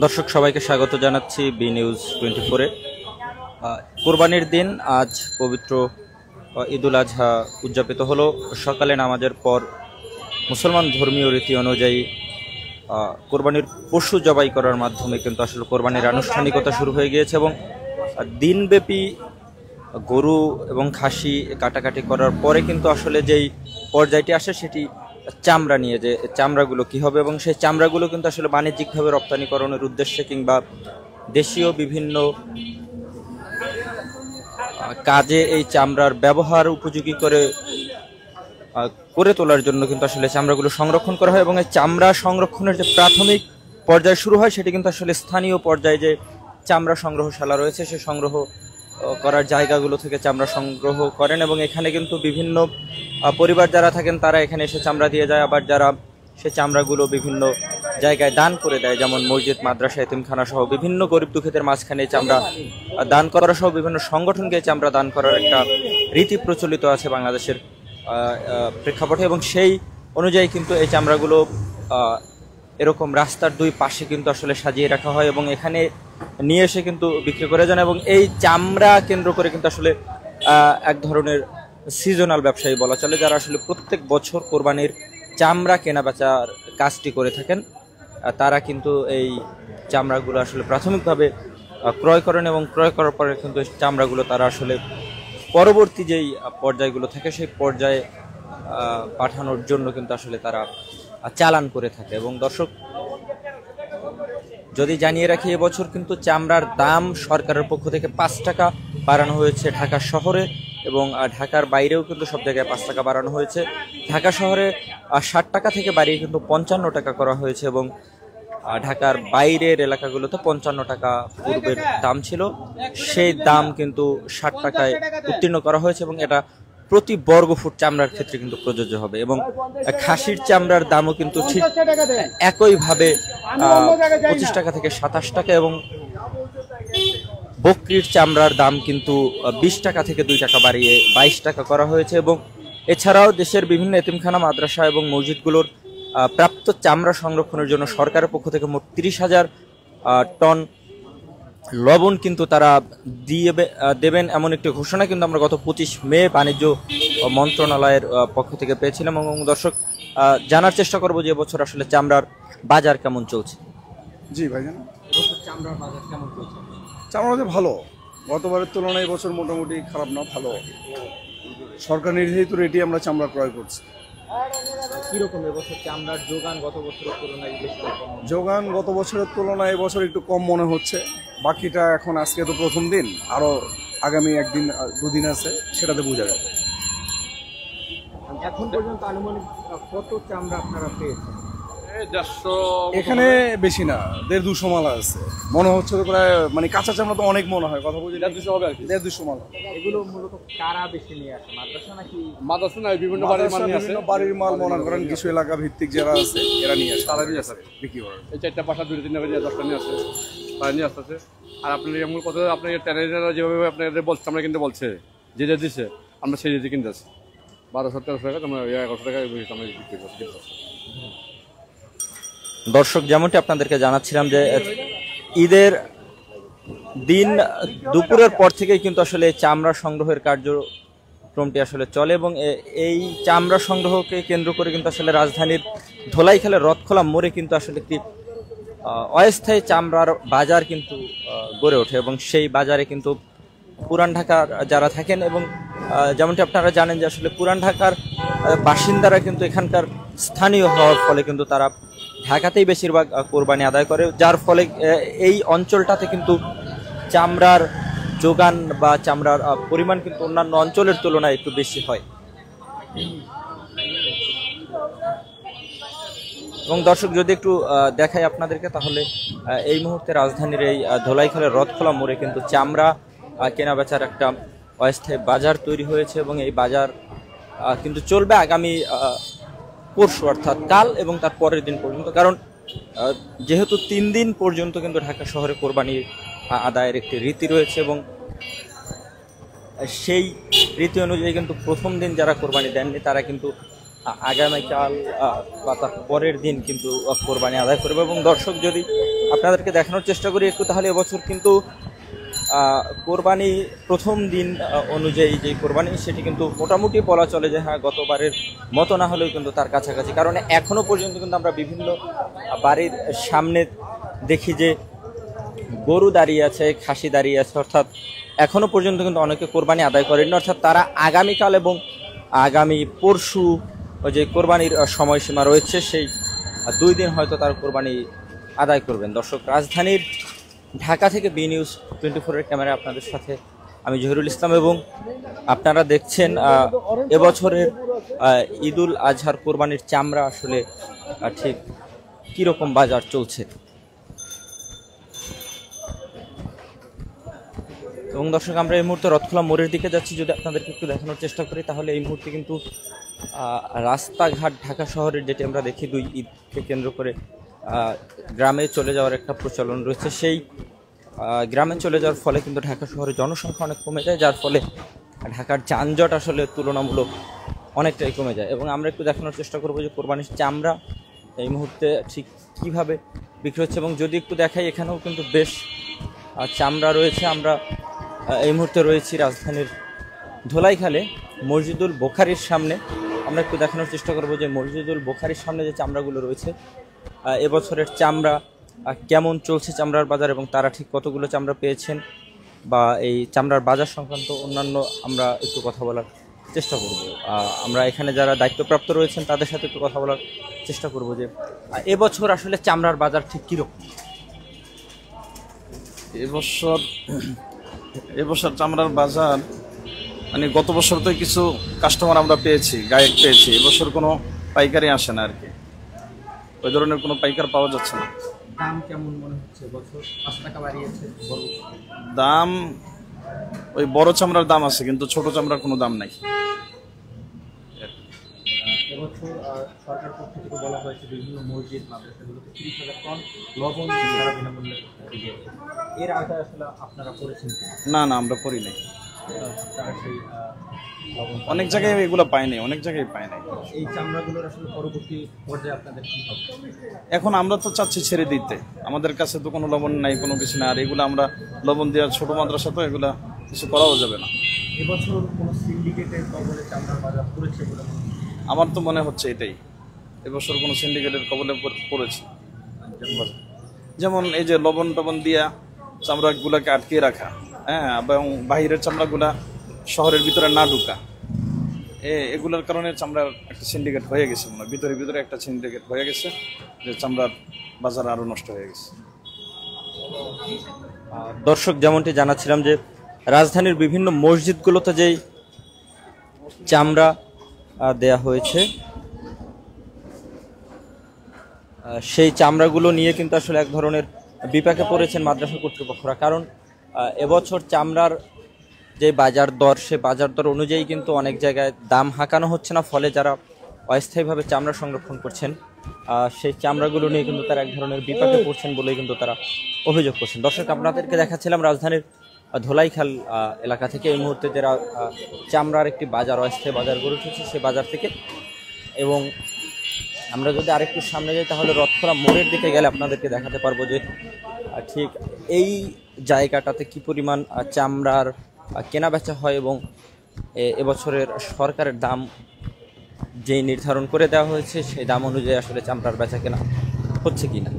দর্শক সবাইকে স্বাগত জানাচ্ছি বি নিউজ 24-এ। কোরবানির দিন আজ পবিত্র ঈদুল আজহা উদযাপিত হলো। সকালে নামাজের পর মুসলমান ধর্মীয় রীতি অনুযায়ী কোরবানির পশু জবাই করার মাধ্যমে কিন্তু আসলে কোরবানির আনুষ্ঠানিকতা শুরু হয়ে গিয়েছে এবং দিনব্যাপী গরু এবং খাসি কাটাকাটি করার পরে কিন্তু আসলে যেই পর্যায়টি আসে সেটি চামড়া নিয়ে, যে চামড়াগুলো কি হবে এবং সেই চামড়াগুলো কিন্তু আসলে বাণিজ্যিকভাবে রপ্তানিকরণের উদ্দেশ্যে কিংবা দেশীয় বিভিন্ন কাজে এই চামড়ার ব্যবহার উপযোগী করে তোলার জন্য কিন্তু আসলে চামড়াগুলো সংরক্ষণ করা হয় এবং এই চামড়া সংরক্ষণের যে প্রাথমিক পর্যায় শুরু হয় সেটি কিন্তু আসলে স্থানীয় পর্যায়ে যে চামড়া সংগ্রহশালা রয়েছে সে সংগ্রহ করার জায়গাগুলো থেকে চামড়া সংগ্রহ করেন এবং এখানে কিন্তু বিভিন্ন পরিবার যারা থাকেন তারা এখানে এসে চামড়া দিয়ে যায়। আবার যারা সে চামড়াগুলো বিভিন্ন জায়গায় দান করে দেয়, যেমন মসজিদ, মাদ্রাসা, এতিমখানা সহ বিভিন্ন গরিব দুঃখীদের মাঝখানে চামড়া দান করা সহ বিভিন্ন সংগঠনকে চামড়া দান করার একটা রীতি প্রচলিত আছে বাংলাদেশের প্রেক্ষাপটে এবং সেই অনুযায়ী কিন্তু এই চামড়াগুলো এরকম রাস্তার দুই পাশে কিন্তু আসলে সাজিয়ে রাখা হয় এবং এখানে নিয়ে এসে কিন্তু বিক্রি করে যান এবং এই চামড়া কেন্দ্র করে কিন্তু আসলে এক ধরনের সিজনাল ব্যবসায়ী বলা চলে, যারা আসলে প্রত্যেক বছর কোরবানির চামড়া কেনা বেচার কাজটি করে থাকেন। তারা কিন্তু এই চামড়াগুলো আসলে প্রাথমিকভাবে ক্রয় করেন এবং ক্রয় করার পরে কিন্তু এই চামড়াগুলো তারা আসলে পরবর্তী যেই পর্যায়গুলো থাকে সেই পর্যায়ে পাঠানোর জন্য কিন্তু আসলে তারা চালান করে থাকে। এবং দর্শক যদি জানিয়ে রাখি, এবছর কিন্তু চামড়ার দাম সরকারের পক্ষ থেকে 5 টাকা বাড়ানো হয়েছে ঢাকা শহরে এবং ঢাকার বাইরেও কিন্তু সব জায়গায় 5 টাকা বাড়ানো হয়েছে। ঢাকা শহরে 60 টাকা থেকে বাড়িয়ে কিন্তু 55 টাকা করা হয়েছে এবং ঢাকার বাইরের এলাকাগুলোতে 55 টাকা পূর্বের দাম ছিল, সেই দাম কিন্তু 60 টাকায় উত্তীর্ণ করা হয়েছে এবং এটা প্রতি বর্গফুট চামড়ার ক্ষেত্রে কিন্তু প্রযোজ্য হবে। এবং খাসির চামড়ার দামও কিন্তু ঠিক একইভাবে 25 টাকা থেকে 27 টাকা এবং বকরির চামড়ার দাম কিন্তু 20 টাকা থেকে 2 টাকা বাড়িয়ে 22 টাকা করা হয়েছে। এবং এছাড়াও দেশের বিভিন্ন এতিমখানা, মাদ্রাসা এবং মসজিদগুলোর প্রাপ্ত চামড়া সংরক্ষণের জন্য সরকারের পক্ষ থেকে মোট 30,000 টন লবণ কিন্তু তারা দেবেন এমন একটি ঘোষণা কিন্তু আমরা গত 25 মে বাণিজ্য মন্ত্রণালয়ের পক্ষ থেকে পেয়েছিলাম। এবং দর্শক জানার চেষ্টা করবো যে এবছর আসলে চামড়ার বাজার কেমন চলছে। জি ভাইজান, এবছর চামড়ার বাজার কেমন চলছে? চামড়া যে ভালো, গতবারের তুলনায় এবছর মোটামুটি খারাপ না, ভালো। সরকার নির্ধারিত রেটে আমরা চামড়া ক্রয় করছি। কিরকম এবছর চামড়ার যোগান গত বছরের তুলনায় বেশি? যোগান গত বছরের তুলনায় এবছর একটু কম মনে হচ্ছে। বাকিটা এখন, আজকে তো প্রথম দিন, আরো আগামী 1-2 দিন আছে, সেটাতে বোঝা যাবে। এখন পর্যন্ত আনুমানিক কত চামড়া আপনারা পেয়েছেন? এখানে বেশি না, 150-200 মালা আছে মনে হচ্ছে তো প্রায়, মানে কাঁচা চামড়া তো অনেক মনে হয়, কথা বুঝি 150 হবে আর কি, 150-200 মালা। এগুলো মূলত কারা বেশি নিয়ে আসে? মাদ্রাসা নাকি? মাদ্রাসা না, বিভিন্ন বাড়ির মাল মনে করেন, কিছু এলাকা ভিত্তিক যারা আছে এরা নিয়ে আসে, তারা নিয়ে আসে বিক্রি করে। এই 4টা 5টা 2-3টা বাজে 10টা নিয়ে আসে, তারা নিয়ে আসতেছে। আর আপনার এমন কথা, আপনার ট্যানেজাররা যেভাবে আপনাদের বলছে, আমরা কিন্তু বলছে যে দিচ্ছে, আমরা সেই রেটে কিনতে আসি। 1200-1300 টাকা, আমরা 1100 টাকা আমরা বিক্রি করছি। দর্শক, যেমনটি আপনাদেরকে জানাচ্ছিলাম যে ঈদের দিন দুপুরের পর থেকেই কিন্তু আসলে চামড়া সংগ্রহের কার্যক্রমটি আসলে চলে এবং এই চামড়া সংগ্রহকে কেন্দ্র করে কিন্তু আসলে রাজধানীর ধোলাইখালে রথখোলা মোড়ে কিন্তু আসলে একটি অস্থায়ী চামড়ার বাজার কিন্তু গড়ে ওঠে এবং সেই বাজারে কিন্তু পুরান ঢাকার যারা থাকেন এবং যেমনটি আপনারা জানেন যে আসলে পুরান ঢাকার বাসিন্দারা কিন্তু এখানকার স্থানীয় হওয়ার ফলে কিন্তু তারা ঢাকাতেই বেশিরভাগ কোরবানি আদায় করে, যার ফলে এই অঞ্চলটাতে কিন্তু চামড়ার যোগান বা চামড়ার পরিমাণ কিন্তু অন্যান্য অঞ্চলের তুলনায় একটু বেশি হয়। এবং দর্শক, যদি একটু দেখাই আপনাদেরকে, তাহলে এই মুহূর্তে রাজধানীর এই ধোলাইখালের রথখোলা মোড়ে কিন্তু চামড়া কেনা বেচার একটা অস্থায়ী বাজার তৈরি হয়েছে এবং এই বাজার কিন্তু চলবে আগামী পরশু, অর্থাৎ কাল এবং তার পরের দিন পর্যন্ত। কারণ যেহেতু 3 দিন পর্যন্ত কিন্তু ঢাকা শহরে কোরবানি আদায়ের একটি রীতি রয়েছে এবং সেই রীতি অনুযায়ী কিন্তু প্রথম দিন যারা কোরবানি দেননি তারা কিন্তু আগামীকাল বা তার পরের দিন কিন্তু কোরবানি আদায় করবে। এবং দর্শক যদি আপনাদেরকে দেখানোর চেষ্টা করি একটু, তাহলে এবছর কিন্তু কোরবানি প্রথম দিন অনুযায়ী যে কোরবানি সেটি কিন্তু মোটামুটি বলা চলে যে হ্যাঁ গতবারের মতো না হলেও কিন্তু তার কাছাকাছি। কারণ এখনো পর্যন্ত কিন্তু আমরা বিভিন্ন বাড়ির সামনে দেখি যে গরু দাঁড়িয়ে আছে, খাসি দাঁড়িয়ে আছে, অর্থাৎ এখনো পর্যন্ত কিন্তু অনেকে কোরবানি আদায় করেনি, অর্থাৎ তারা আগামীকাল এবং আগামী পরশু যে কোরবানির সময়সীমা রয়েছে সেই 2 দিন হয়তো তার কোরবানি আদায় করবেন। দর্শক, রাজধানীর ঢাকা থেকে বি নিউজ 24-এর ক্যামেরায় আপনাদের সাথে আমি জহিরুল ইসলাম, এবং আপনারা দেখছেন এবছরের ঈদুল আজহার কোরবানির চামড়া আসলে ঠিক কীরকম বাজার চলছে। এবং দর্শক, আমরা এই মুহূর্তে রথখোলা মোড়ের দিকে যাচ্ছি। যদি আপনাদেরকে একটু দেখানোর চেষ্টা করি তাহলে এই মুহূর্তে কিন্তু রাস্তাঘাট ঢাকা শহরের, যেটি আমরা দেখি 2 ঈদকে কেন্দ্র করে গ্রামে চলে যাওয়ার একটা প্রচলন রয়েছে, সেই গ্রামে চলে যাওয়ার ফলে কিন্তু ঢাকা শহরের জনসংখ্যা অনেক কমে যায়, যার ফলে ঢাকার যানজট আসলে তুলনামূলক অনেকটাই কমে যায়। এবং আমরা একটু দেখানোর চেষ্টা করবো যে কোরবানির চামড়া এই মুহূর্তে ঠিক কীভাবে বিক্রি হচ্ছে। এবং যদি একটু দেখাই, এখানেও কিন্তু বেশ চামড়া রয়েছে। আমরা এই মুহূর্তে রয়েছি রাজধানীর ধোলাইখালে মসজিদুল বোখারির সামনে। আমরা একটু দেখানোর চেষ্টা করব যে মসজিদুল বোখারির সামনে যে চামড়াগুলো রয়েছে, এবছরের চামড়া কেমন চলছে চামড়ার বাজার, এবং তারা ঠিক কতগুলো চামড়া পেয়েছেন, বা এই চামড়ার বাজার সংক্রান্ত অন্যান্য আমরা একটু কথা বলার চেষ্টা করব। আমরা এখানে যারা দায়িত্বপ্রাপ্ত রয়েছেন তাদের সাথে একটু কথা বলার চেষ্টা করব যে এবছর আসলে চামড়ার বাজার ঠিক কীরকম। এবছর চামড়ার বাজার মানে গত বছর তো কিছু কাস্টমার আমরা পেয়েছি, গায়ক পেয়েছি, এবছর কোনো পাইকারি আসে না আর কি, ওই ধরনের কোনো পাইকার পাওয়া যাচ্ছে না। দাম কেমন মনে হচ্ছে? বছর 5 টাকা বাড়িয়েছে দাম, ওই বড় চামড়ার দাম আছে কিন্তু ছোট চামড়ার কোনো দাম নাই। এবছর সরকার পক্ষ থেকে বলা হয়েছে বিভিন্ন মসজিদ মাদ্রাসাগুলোতে 30,000 টন লবণ তারা বিনামূল্যে দিয়েছে। এর আগে আসলে আপনারা করেছেন না না, আমরা করি নাই। তারা সেই অনেক জায়গায় এগুলো পাই নাই, অনেক জায়গায় পাই নাই। এই চামড়াগুলোর আসলে পরবর্তী পর্যায়ে আপনাদের কী হবে? এখন আমরা তো চাচ্ছি ছেড়ে দিতে, আমাদের কাছে তো কোনো লবণ নাই, কোনো কিছু না। আর এগুলো আমরা লবণ দেওয়ার ছোট মাদ্রাসা, তো এগুলা কিছু করাও যাবে না। এবছর কোনো সিন্ডিকেটের কবলে চামড়ার বাজার পড়েছে বলে আমার তো মনে হচ্ছে এটাই, এবছর কোনো সিন্ডিকেটের কবলে পড়েছে। যেমন এই যে লবণ টবণ দিয়া চামড়াগুলোকে আটকে রাখা, হ্যাঁ, এবং বাহিরের চামড়াগুলা শহরের ভিতরে না ঢুকা, এগুলোর কারণে চামড়ার একটা সিন্ডিকেট হয়ে গেছে, মনে হয় ভিতরে ভিতরে একটা সিন্ডিকেট হয়ে গেছে, যে চামড়ার বাজার আরও নষ্ট হয়ে গেছে। দর্শক, যেমনটি জানাচ্ছিলাম যে রাজধানীর বিভিন্ন মসজিদগুলোতে যেই চামড়া দেয়া হয়েছে, সেই চামড়াগুলো নিয়ে কিন্তু আসলে এক ধরনের বিপাকে পড়েছেন মাদ্রাসা কর্তৃপক্ষরা। কারণ এবছর চামড়ার যে বাজার দর, সে বাজার দর অনুযায়ী কিন্তু অনেক জায়গায় দাম হাঁকানো হচ্ছে না, ফলে যারা অস্থায়ীভাবে চামড়া সংরক্ষণ করছেন সেই চামড়াগুলো নিয়ে কিন্তু তারা এক ধরনের বিপাকে পড়ছেন বলেই কিন্তু তারা অভিযোগ করছেন। দর্শক, আপনাদেরকে দেখাচ্ছিলাম রাজধানীর ধোলাইখাল এলাকা থেকে এই মুহূর্তে যারা চামড়ার একটি বাজার, অস্থায়ী বাজার গড়ে উঠেছে সে বাজার থেকে। এবং আমরা যদি আরেকটু সামনে যাই তাহলে রথখোলা মোড়ের দিকে গেলে আপনাদেরকে দেখাতে পারবো যে ঠিক এই জায়গাটাতে কি পরিমাণ চামড়ার কেনা বেচা হয়, এবং এবছরের সরকারের দাম যেই নির্ধারণ করে দেওয়া হয়েছে সেই দাম অনুযায়ী আসলে চামড়ার বেচা কেনা হচ্ছে কিনা।